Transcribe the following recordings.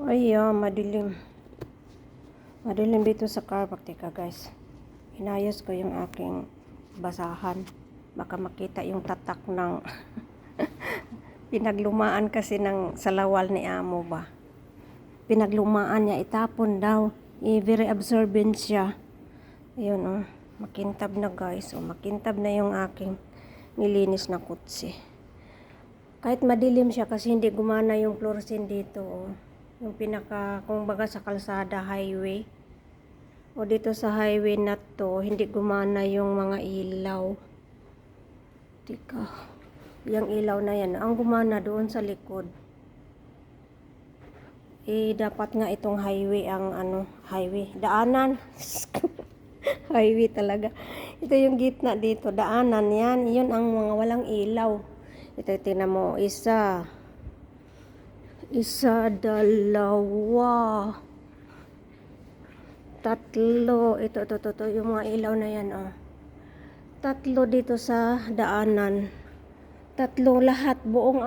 Ay, madilim. Madilim dito sa car park. Teka guys, inayos ko yung aking basahan. Baka makita yung tatak ng pinaglumaan kasi ng salawal ni amo ba. Pinaglumaan niya, itapon daw. Very absorbent siya. Ayun makintab na guys. Makintab na yung aking nilinis na kutsi. Kahit madilim siya kasi hindi gumana yung fluorescent dito. Yung pinaka, kung baga sa kalsada, highway. O dito sa highway na to, hindi gumana yung mga ilaw. Tika. Yung ilaw na yan, ang gumana doon sa likod. Dapat nga itong highway ang highway. Daanan. Highway talaga. Ito yung gitna dito. Daanan yan. Yun ang mga walang ilaw. Ito, tingnan mo. Isa, dalawa, tatlo. Ito, yung mga ilaw na yan, Tatlo dito sa daanan. Tatlo lahat. Buong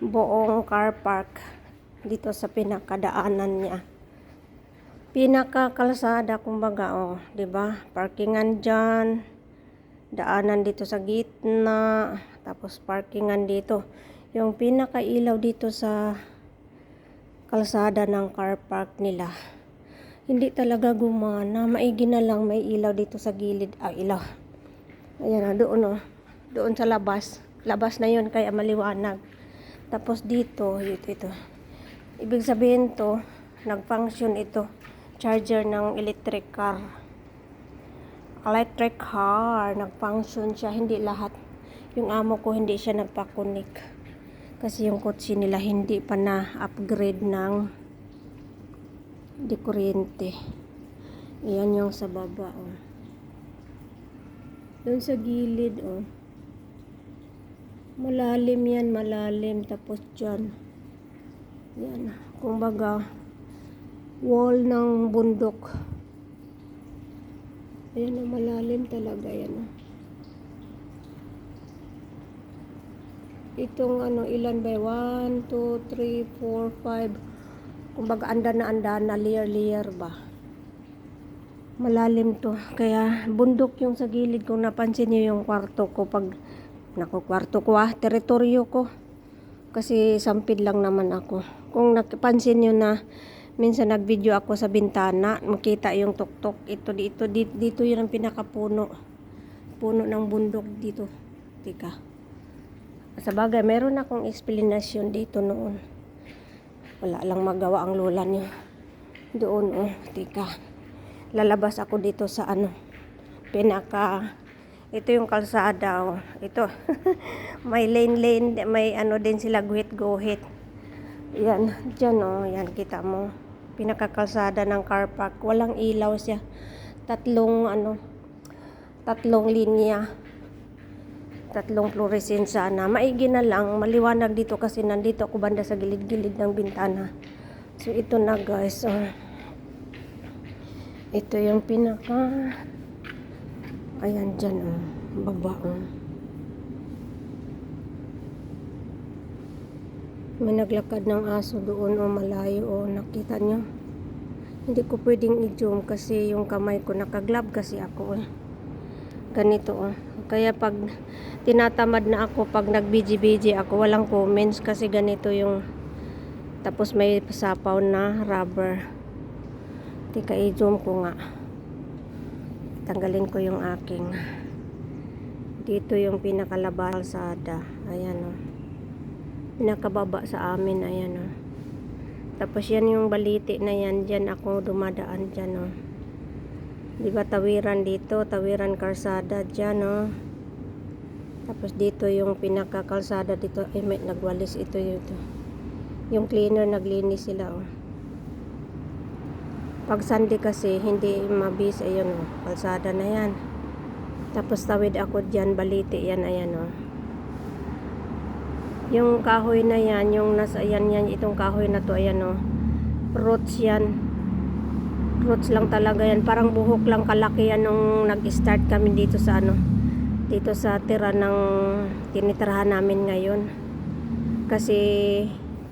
buong car park. Dito sa pinakadaanan niya. Pinakakalsada, kumbaga, diba? Parkingan dyan. Daanan dito sa gitna. Tapos parkingan dito. Yung pinakailaw dito sa kalsada ng car park nila, hindi talaga gumana. Maigi na lang may ilaw dito sa gilid. Ilaw. Ayan doon doon sa labas. Labas na yun kaya maliwanag. Tapos dito, ito. Ibig sabihin to, nag-function ito. Charger ng electric car. Nag-function siya. Hindi lahat. Yung amo ko hindi siya nagpa-connect. Kasi yung kotse nila hindi pa na-upgrade ng kuryente. Iyan yung sa baba, Doon sa gilid, Malalim yan, malalim. Tapos dyan. Yan. Kumbaga, wall ng bundok. Ayan, malalim talaga yan, Itong ilan ba? 1, 2, 3, 4, 5. Kumbaga anda na layer ba. Malalim to. Kaya bundok yung sa gilid. Kung napansin niyo yung kwarto ko, teritoryo ko. Kasi sampid lang naman ako. Kung napansin niyo na minsan nagvideo ako sa bintana, makita yung tuktok. Dito yun ang pinakapuno. Puno ng bundok dito. Tika. Sa bagay, meron akong explanation dito noon. Wala lang magawa ang lola niyo. Doon, tika. Lalabas ako dito sa ito yung kalsada, Ito. May lane, may din sila guhit. Yan, dyan, yan, kita mo. Pinakakalsada ng car park. Walang ilaw siya. Tatlong linya. Tatlong fluorescent sana. Maigi na lang. Maliwanag dito kasi nandito ako banda sa gilid-gilid ng bintana. So, ito na guys. Ito yung pinaka... Ayan dyan, baba, May naglakad ng aso doon, malayo, nakita nyo. Hindi ko pwedeng i-zoom kasi yung kamay ko nakaglove kasi ako, Ganito, Kaya pag tinatamad na ako, pag nag-BG ako, walang comments kasi ganito yung tapos may pasapaw na rubber. Tika, i-zoom ko nga. Tanggalin ko yung aking. Dito yung pinakalabas kalsada. Ayan, Pinakababa sa amin, ayan, Tapos yan yung baliti na yan. Diyan ako dumadaan dyan, Diba tawiran dito, tawiran kalsada dyan, Tapos dito yung pinakakalsada dito, may nagwalis ito. Yung cleaner naglinis sila, Pag Sunday kasi hindi mabis, ayun, kalsada na yan. Tapos tawid ako dyan, baliti yan, ayan, Yung kahoy na yan, yung nasa, ayan, itong kahoy na to, ayan, roots yan. Roots lang talaga yan. Parang buhok lang kalaki yan nung nag-start kami dito sa dito sa tira ng tinitirahan namin ngayon. Kasi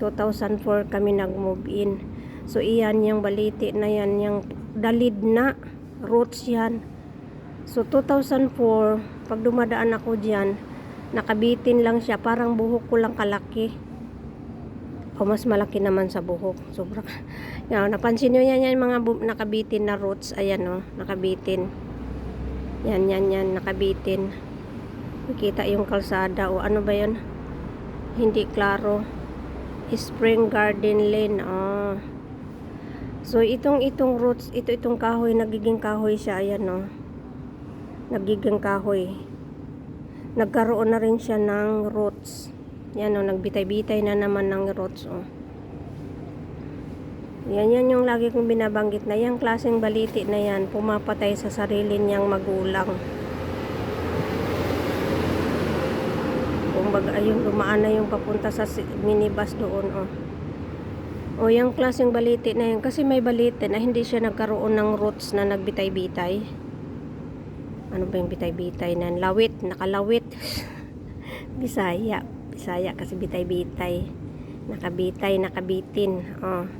2004 kami nag-move in. So iyan yung baliti na yan, yung dalid na roots yan. So 2004, pag dumadaan ako dyan, nakabitin lang siya, parang buhok ko lang kalaki. O mas malaki naman sa buhok. Sobra. Yan, napansin nyo yan, yan mga nakabitin na roots. Ayan o, nakabitin. Yan, nakabitin. Nakita yung kalsada o ano ba yun? Hindi klaro. Spring Garden Lane. Oh. So itong roots, itong kahoy, nagiging kahoy siya. Ayan o. Nagiging kahoy. Nagkaroon na rin siya ng roots. Yan o, nagbitay-bitay na naman ng roots o. Yan yung lagi kong binabanggit na yung klaseng baliti na yan, pumapatay sa sarili niyang magulang. Kumbaga, ayun, dumaan na yung papunta sa minibus doon o. O yung klaseng baliti na yan, kasi may baliti na hindi siya nagkaroon ng roots na nagbitay-bitay. Ano ba yung bitay-bitay na? Lawit, nakalawit. Bisaya kasi bitay-bitay. Nakabitay, nakabitin. Oh.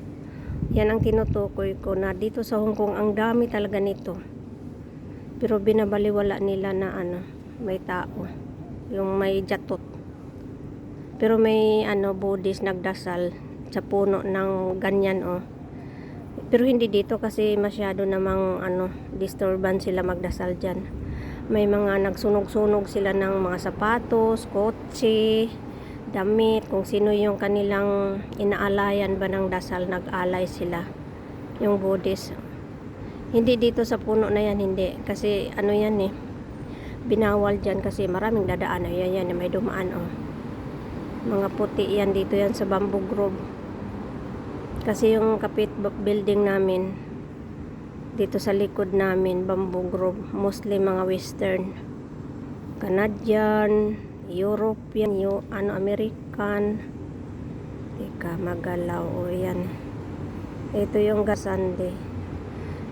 Yan ang tinutukoy ko na dito sa Hong Kong ang dami talaga nito. Pero binabaliwala nila na ano, may tao. Yung may jatot. Pero may Buddhist nagdasal sa puno ng ganyan oh. Pero hindi dito kasi masyado namang disturbance sila magdasal diyan. May mga nagsunog-sunog sila ng mga sapatos, kotse, damit, kung sino yung kanilang inaalayan ba ng dasal, nag-alay sila. Yung Buddhist. Hindi dito sa puno na yan, hindi. Kasi yan eh, binawal dyan kasi maraming dadaan. Ayan, may dumaan oh. Mga puti yan, dito yan sa Bamboo Grove. Kasi yung kapit building namin, dito sa likod namin, Bamboo Grove, mostly mga Western, Canadian, European, American. Teka, magalaw o yan. Ito yung Sunday.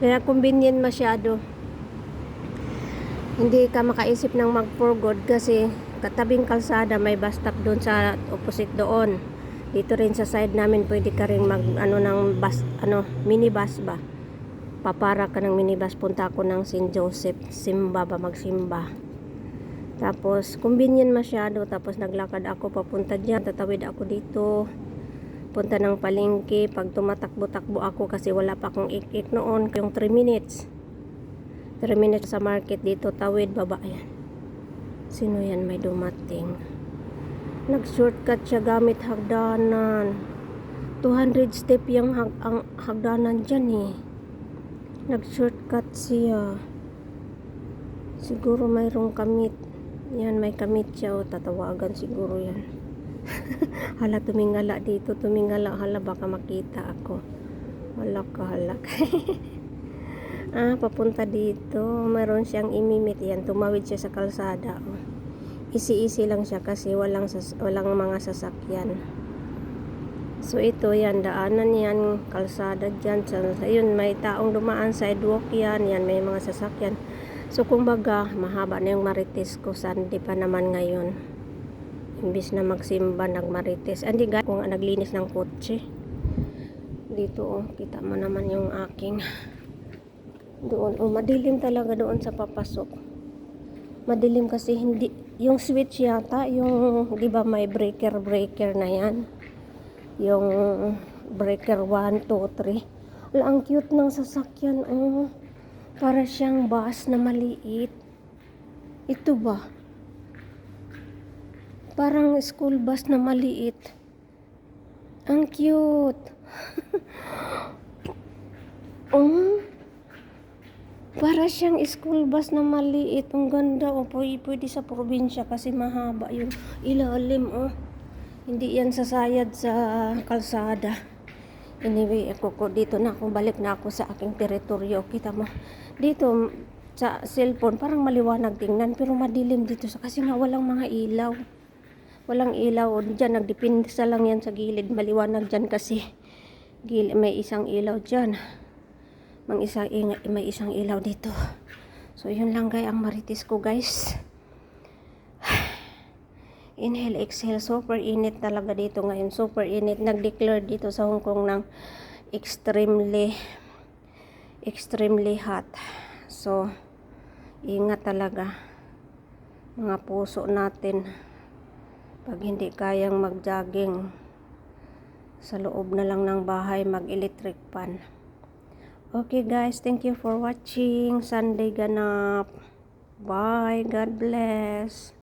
Kaya convenient masyado. Hindi ka makaisip ng mag-for-good kasi katabing kalsada may bus stop doon sa opposite doon. Dito rin sa side namin pwede ka rin mag ng bus, minibus ba? Papara ka ng minibus, punta ako ng St. Joseph, simba ba, magsimba. Tapos convenient masyado, tapos naglakad ako papunta diyan, tatawid ako dito. Punta ng palengke, pag tumatakbo-takbo ako kasi wala pa akong ik-ik noon, yung 3 minutes. 3 minutes sa market dito, tawid baba yan. Sino yan may dumating? Nag-shortcut siya gamit hagdanan. 200 step yung hagdanan dyan eh. Nag-shortcut siya. Siguro mayroong kamit. Yan, may kamit siya o tatawagan siguro yan. Hala, tumingala dito. Tumingala. Hala, baka makita ako. Halak. Papunta dito. Mayroon siyang imimit yan. Tumawid siya sa kalsada. Easy lang siya kasi walang mga sasakyan. So ito yan, daanan yan, kalsada dyan. Ayun, may taong dumaan, sidewalk yan, may mga sasakyan. So kumbaga, mahaba na yung Marites ko, Sunday pa naman ngayon. Imbis na magsimba, nagmarites. Hindi guys, kung naglinis ng kotse. Dito kita mo naman yung aking doon. Madilim talaga doon sa papasok. Madilim kasi hindi, yung switch yata, yung, di ba may breaker na yan. Yung breaker 1, 2, 3. Wala, ang cute ng sasakyan. Para siyang bus na maliit. Ito ba? Parang school bus na maliit. Ang cute. Para siyang school bus na maliit. Ang ganda. Pwede sa probinsya kasi mahaba yung ilalim. Hindi yan sasayad sa kalsada. Anyway, dito na ako. Balik na ako sa aking teritoryo. Kita mo. Dito sa cellphone, parang maliwanag tingnan. Pero madilim dito. Kasi nga walang mga ilaw. Walang ilaw. Diyan, nagdepende lang yan sa gilid. Maliwanag dyan kasi. May isang ilaw dyan. May isang ilaw dito. So, yun lang guys ang Marites ko guys. Inhale, exhale. Super init talaga dito ngayon. Super init. Nag-declare dito sa Hong Kong ng extremely hot. So, ingat talaga mga puso natin pag hindi kayang mag-jogging sa loob na lang ng bahay, mag-electric fan. Okay guys, thank you for watching Sunday Ganap. Bye, God bless.